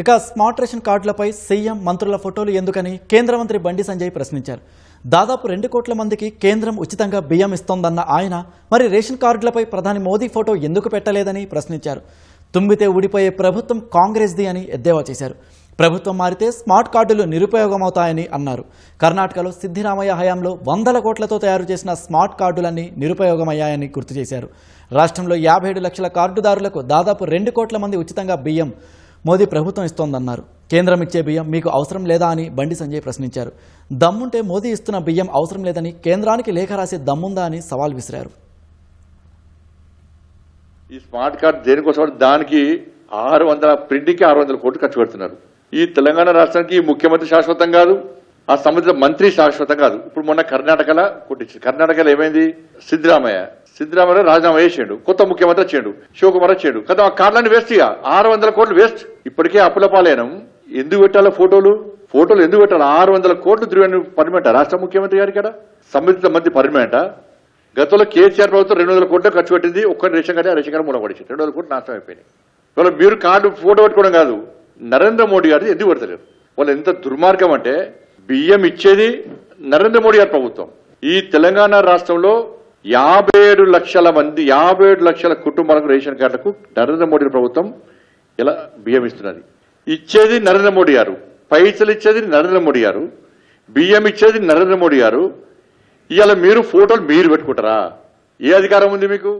ఇక smart ration కార్డులపై CM మంత్రుల ఫోటోలు ఎందుకని కేంద్ర మంత్రి బండి సంజయ్ ప్రశ్నించారు. దాదాపు 2 కోట్ల మందికి కేంద్రం ఉచితంగా బియ్యం ఇస్తోందన్న ఆయన మరి రేషన్ కార్డులపై ప్రధాని మోదీ ఫోటో ఎందుకు పెట్టలేదని ప్రశ్నించారు. తుమ్మితే ఊడిపోయే ప్రభుత్వం కాంగ్రెస్ది అని ఎద్దేవా చేశారు. ప్రభుత్వం మారితే స్మార్ట్ కార్డులు నిరుపయోగమవుతాయని అన్నారు. కర్ణాటకలో సిద్దిరామయ్య హయాంలో 100 కోట్లతో తయారు చేసిన స్మార్ట్ కార్డులన్నీ నిరుపయోగమయ్యాయని గుర్తు చేశారు. రాష్ట్రంలో 57 లక్షల కార్డుదారులకు దాదాపు 2 కోట్ల మంది ఉచితంగా బియ్యం మోదీ ప్రభుత్వం ఇస్తోందన్నారు. కేంద్రం ఇచ్చే బియ్యం మీకు అవసరం లేదా అని బండి సంజయ్ ప్రశ్నించారు. దమ్ముంటే మోదీ ఇస్తున్న బియ్యం అవసరం లేదని కేంద్రానికి లేఖ రాసే దమ్ముందా అని సవాల్ విసిరారు. ఈ స్మార్ట్ కార్డు దేనికోసం దానికి 600 ప్రింటింగ్కి 600 కోట్లు ఖర్చు పెడుతున్నారు. ఈ తెలంగాణ రాష్ట్రానికి ముఖ్యమంత్రి శాశ్వతం కాదు, ఆ సంబంధిత మంత్రి శాశ్వతం కాదు. ఇప్పుడు మొన్న కర్ణాటకలో కొట్టించింది. కర్ణాటకలో ఏమైంది? సిద్ధరామయ్య రాజీనామా చేసిండు, కొత్త ముఖ్యమంత్రి వచ్చాడు, శివకుమార్ వచ్చాడు కదా. ఆ కార్డులన్నీ వేస్ట్. 600 కోట్లు వేస్ట్. ఇప్పటికే అప్పుల పాలైనం. ఎందుకు పెట్టాలో ఫోటోలు ఎందుకు పెట్టాలి? 600 కోట్లు తిరిగి పర్మనెంట్ రాష్ట్ర ముఖ్యమంత్రి గారికి కదా, సంబంధిత మంత్రి పర్మనెంట్. గతంలో కేసీఆర్ ప్రభుత్వం 200 కోట్లు ఖర్చు పెట్టింది. ఒక్క రేషన్ కార్డు, ఆ రేషన్ కార్డు మూలపడిచింది. 200 కోట్లు నాశనం అయిపోయినాయి. ఇవాళ మీరు కార్డు ఫోటో పెట్టుకోవడం కాదు, నరేంద్ర మోడీ గారు ఎందుకు పెడతలేరు? వాళ్ళు ఎంత దుర్మార్గం అంటే, బియ్యం ఇచ్చేది నరేంద్ర మోడీ గారి ప్రభుత్వం. ఈ తెలంగాణ రాష్ట్రంలో 57 లక్షల మంది, 57 లక్షల కుటుంబాలకు రేషన్ కార్డులకు నరేంద్ర మోడీ ప్రభుత్వం ఇలా బియ్యం ఇస్తున్నది. ఇచ్చేది నరేంద్ర మోడీ గారు, పైసలు ఇచ్చేది నరేంద్ర మోడీ గారు, బియ్యం ఇచ్చేది నరేంద్ర మోడీ గారు. ఇవాళ మీరు ఫోటోలు మీరు పెట్టుకుంటారా? ఏ అధికారం ఉంది మీకు?